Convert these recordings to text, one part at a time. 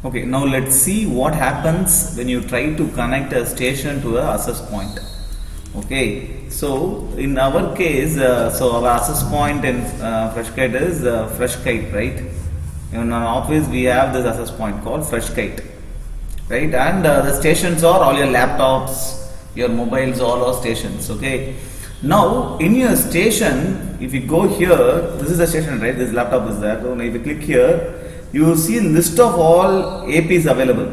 Okay, now let's see what happens when you try to connect a station to a access point. Okay, so in our case, so our access point in FreshKite is FreshKite, right? In our office, we have this access point called FreshKite, right? And the stations are all your laptops, your mobiles, all are stations. Okay. Now, in your station, if you go here, this is the station, right? This laptop is there. So if you click here, you will see list of all APs available.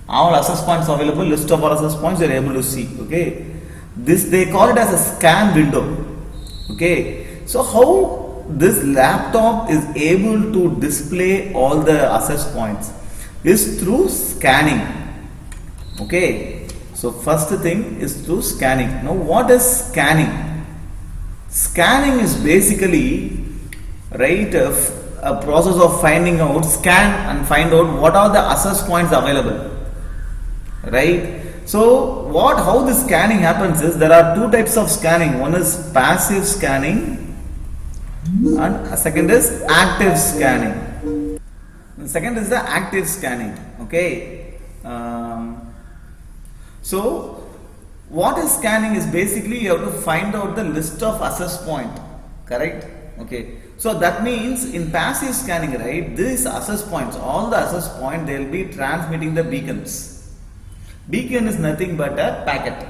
All access points available, list of all access points you are able to see. Okay. This they call it as a scan window. Okay. So how this laptop is able to display all the access points is through scanning. Okay. So first thing is through scanning. Now what is scanning? Scanning is basically right a process of finding out, scan and find out what are the access points available. Right. So how the scanning happens is there are two types of scanning. One is passive scanning and a second is active scanning. The second is the active scanning. Okay. So what is scanning is basically you have to find out the list of access point, correct? Okay. So that means in passive scanning, right, these access points, all the access point, they will be transmitting the beacons. Beacon is nothing but a packet.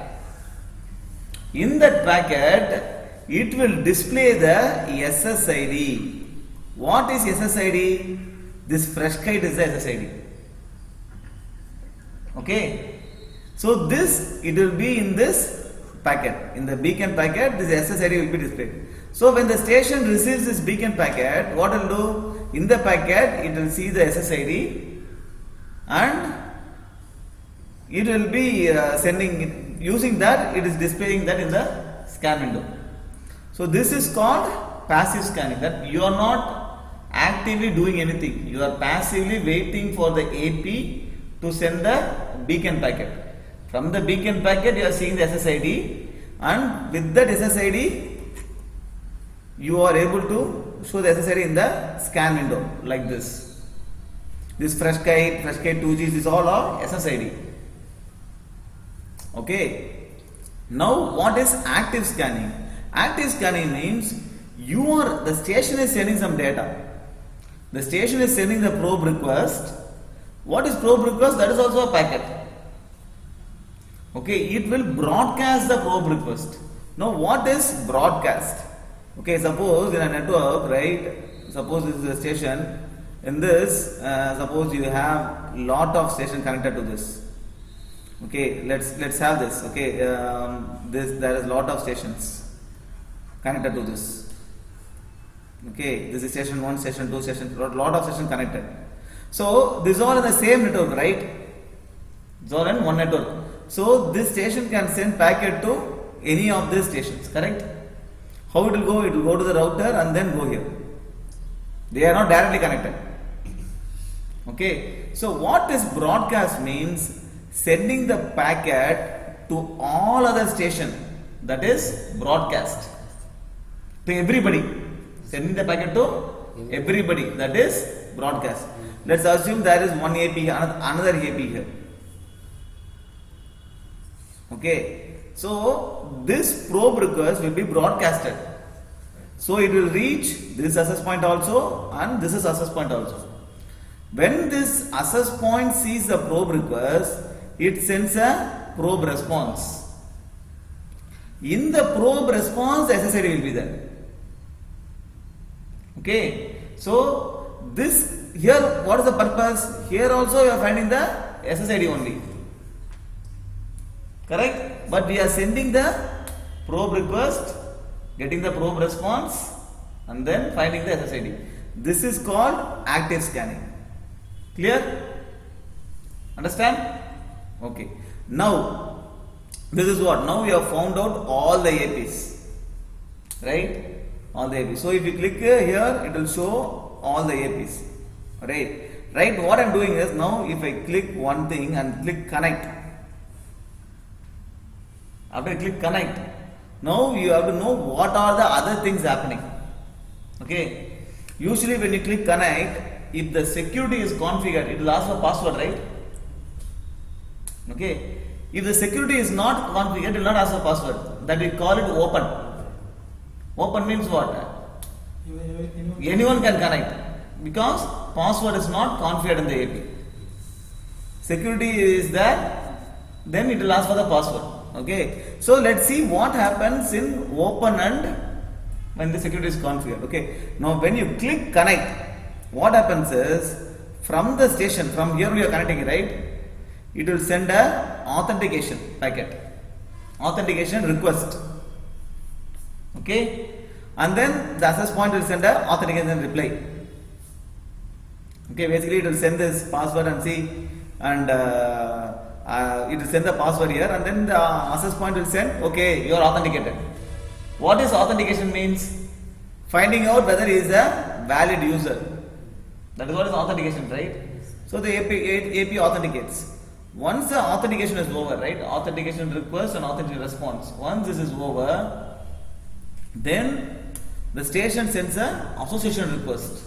In that packet, it will display the SSID. What is SSID? This FreshKite is the SSID. Okay. So this, it will be in this packet. In the beacon packet, this SSID will be displayed. So when the station receives this beacon packet, what it will do? In the packet, it will see the SSID and it will be sending it, using that, it is displaying that in the scan window. So this is called passive scanning, that you are not actively doing anything. You are passively waiting for the AP to send the beacon packet. From the beacon packet, you are seeing the SSID, and with that SSID, you are able to show the SSID in the scan window like this. This FreshKite 2G, this all are SSID. Okay. Now, what is active scanning? Active scanning means the station is sending some data. The station is sending the probe request. What is probe request? That is also a packet. Okay, it will broadcast the probe request. Now, what is broadcast? Okay, suppose in a network, right? Suppose this is a station. In this, suppose you have lot of station connected to this. Okay, let's have this. Okay, there is lot of stations connected to this. Okay, this is station 1, station 2, station, lot of stations connected. So this is all in the same network, right? It's all in one network. So this station can send packet to any of these stations, correct? How it will go? It will go to the router and then go here. They are not directly connected. Okay. So what is broadcast means? Sending the packet to all other stations. That is broadcast. To everybody. Sending the packet to everybody. That is broadcast. Let's assume there is one AP, another AP here. Okay, so this probe request will be broadcasted. So it will reach this access point also and this is access point also. When this access point sees the probe request, it sends a probe response. In the probe response, the SSID will be there. Okay, so this here, what is the purpose? Here also you are finding the SSID only. Correct? But we are sending the probe request, getting the probe response, and then finding the SSID. This is called active scanning. Clear? Understand? Okay. Now, this is what? Now we have found out all the APs. Right? All the APs. So if you click here, it will show all the APs. Right? Right? What I am doing is now if I click one thing and click connect. After you click connect, now you have to know what are the other things happening. Okay. Usually when you click connect, if the security is configured, it will ask for password, right? Okay. If the security is not configured, it will not ask for password. That we call it open. Open means what? Anyone can connect because password is not configured in the API. Security is there, then it will ask for the password. Okay. So let's see what happens in open and when the security is configured. Okay. Now when you click connect, what happens is from the station, from here you are connecting, right? It will send a authentication packet, authentication request. Okay. And then the access point will send a authentication reply. Okay, basically it will send this password and see, and it will send the password here, and then the access point will send, okay, you are authenticated. What is authentication means? Finding out whether he is a valid user. That is what is authentication, right? So the API authenticates. Once the authentication is over, right? Authentication request and authentication response. Once this is over, then the station sends a association request.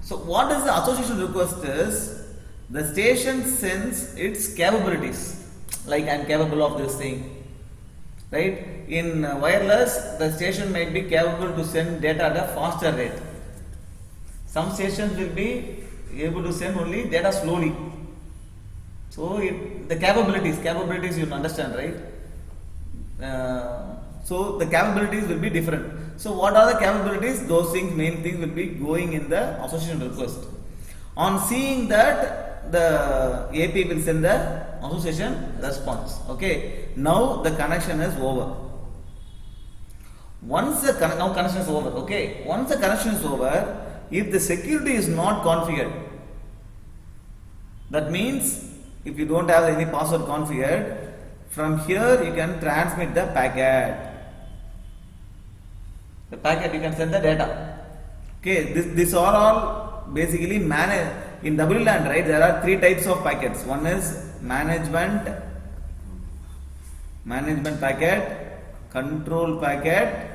So what is the association request is, the station sends its capabilities, like I am capable of this thing, right? In wireless, the station might be capable to send data at a faster rate. Some stations will be able to send only data slowly. So the capabilities you understand, right? So the capabilities will be different. So what are the capabilities? Those things, main things will be going in the association request. On seeing that, the API will send the association response. Okay. Now the connection is over. Once the connection is over. Okay. Once the connection is over, if the security is not configured, that means if you don't have any password configured, from here you can transmit the packet. The packet you can send the data. Okay, this are all basically managed in WLAN, right? There are three types of packets. One is management packet, control packet,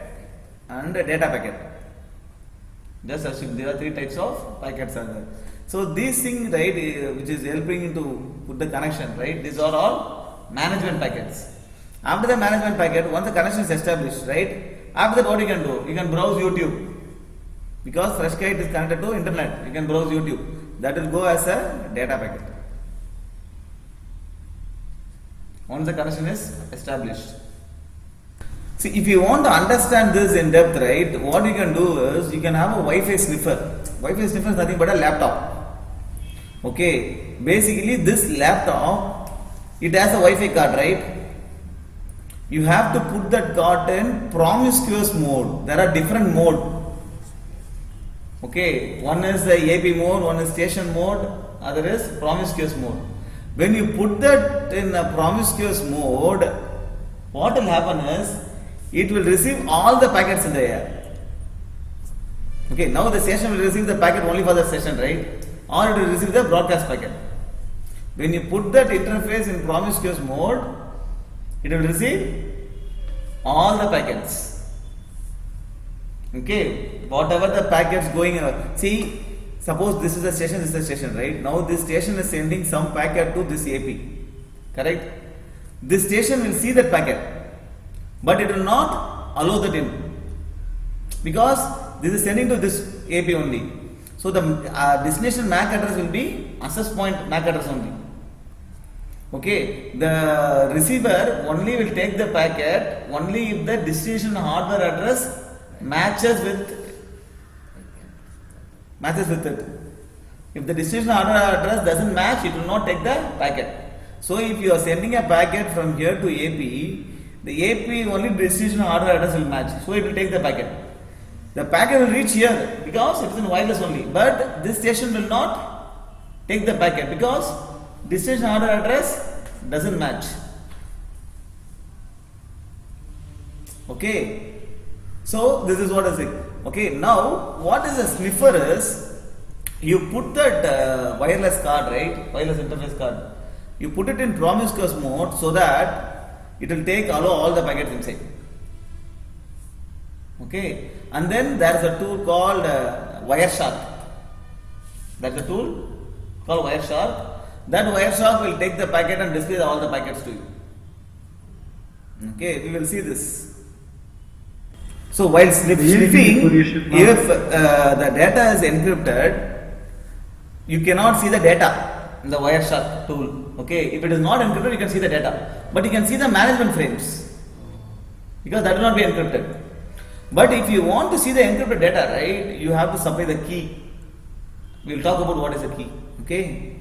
and data packet. Just assume there are three types of packets are there. So these things, right, which is helping to put the connection, right? These are all management packets. After the management packet, once the connection is established, right? After that, what you can do? You can browse YouTube. Because FreshKite is connected to internet, you can browse YouTube. That will go as a data packet. Once the connection is established. See, if you want to understand this in depth, right, what you can do is, you can have a Wi-Fi sniffer. Wi-Fi sniffer is nothing but a laptop. Okay, basically this laptop, it has a Wi-Fi card, right? You have to put that card in promiscuous mode. There are different modes. Okay, one is the AP mode, one is station mode, other is promiscuous mode. When you put that in a promiscuous mode, what will happen is, it will receive all the packets in the air. Okay, now the station will receive the packet only for the station, right? Or it will receive the broadcast packet. When you put that interface in promiscuous mode, it will receive all the packets. Okay, whatever the packets going, see, suppose this is a station, right? Now this station is sending some packet to this AP, correct? This station will see that packet, but it will not allow that in, because this is sending to this AP only. So the destination MAC address will be access point MAC address only. Okay, the receiver only will take the packet only if the destination hardware address matches with it. If the destination hardware address doesn't match, it will not take the packet. So if you are sending a packet from here to AP, the AP only destination hardware address will match, so it will take the packet. The packet will reach here because it is in wireless only, but this station will not take the packet because destination hardware address doesn't match. Okay, so this is what I say. Okay, now what is a sniffer is, you put that wireless card, right, wireless interface card, you put it in promiscuous mode so that it will allow all the packets inside. Okay, and then there is a tool called Wireshark. That's a tool called Wireshark. That Wireshark will take the packet and display all the packets to you. Okay, we will see this. So while sniffing, if the data is encrypted, you cannot see the data in the Wireshark tool. Okay, if it is not encrypted, you can see the data, but you can see the management frames because that will not be encrypted. But if you want to see the encrypted data, right, you have to supply the key. We will talk about what is a key. Okay.